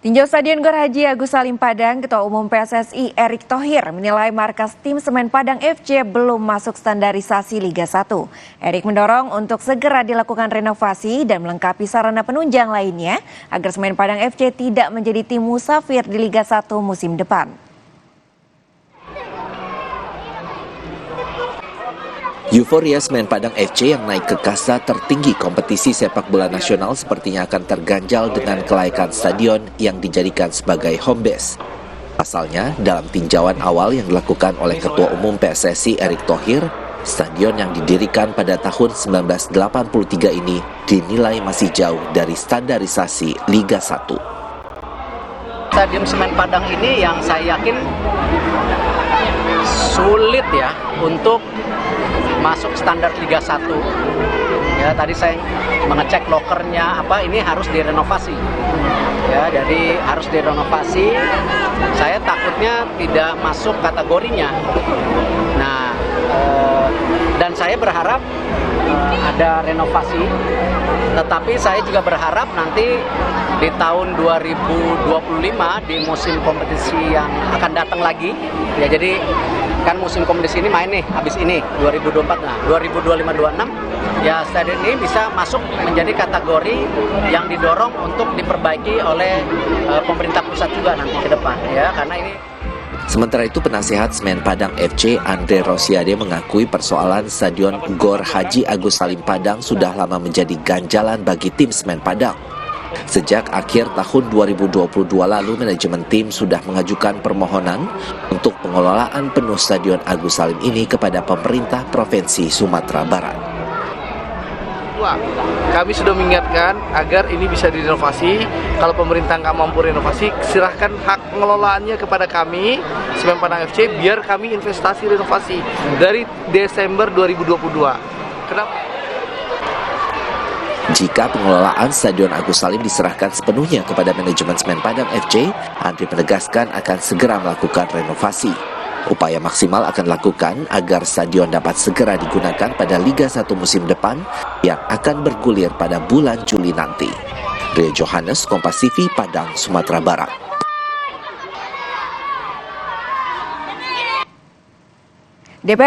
Tinjau Stadion Gor Haji Agus Salim Padang, Ketua Umum PSSI Erick Thohir menilai markas tim Semen Padang FC belum masuk standarisasi Liga 1. Erick mendorong untuk segera dilakukan renovasi dan melengkapi sarana penunjang lainnya agar Semen Padang FC tidak menjadi tim musafir di Liga 1 musim depan. Euforia Semen Padang FC yang naik ke kasta tertinggi kompetisi sepak bola nasional sepertinya akan terganjal dengan kelaikan stadion yang dijadikan sebagai home base. Pasalnya, dalam tinjauan awal yang dilakukan oleh Ketua Umum PSSI Erick Thohir, stadion yang didirikan pada tahun 1983 ini dinilai masih jauh dari standarisasi Liga 1. Stadion Semen Padang ini yang saya yakin sulit ya untuk masuk standar Liga 1. Ya, tadi saya mengecek lokernya ini harus direnovasi. Ya, jadi harus direnovasi. Saya takutnya tidak masuk kategorinya. Nah, dan saya berharap ada renovasi. Tetapi saya juga berharap nanti di tahun 2025 di musim kompetisi yang akan datang lagi, ya jadi kan musim kompetisi ini main nih habis ini 2024, nah 2025-26 ya stadion ini bisa masuk menjadi kategori yang didorong untuk diperbaiki oleh pemerintah pusat juga nanti ke depan ya, karena ini. Sementara itu, penasihat Semen Padang FC Andre Rosiade mengakui persoalan Stadion Gor Haji Agus Salim Padang sudah lama menjadi ganjalan bagi tim Semen Padang. Sejak akhir tahun 2022 lalu, manajemen tim sudah mengajukan permohonan untuk pengelolaan penuh Stadion Agus Salim ini kepada pemerintah Provinsi Sumatera Barat. Kami sudah mengingatkan agar ini bisa direnovasi. Kalau pemerintah nggak mampu renovasi, silahkan hak pengelolaannya kepada kami, Semen Padang FC, biar kami investasi renovasi dari Desember 2022. Kenapa? Jika pengelolaan Stadion Agus Salim diserahkan sepenuhnya kepada manajemen Semen Padang FC, Andri menegaskan akan segera melakukan renovasi. Upaya maksimal akan dilakukan agar stadion dapat segera digunakan pada Liga 1 musim depan yang akan bergulir pada bulan Juli nanti. Rio Johannes, Kompas TV, Padang, Sumatera Barat.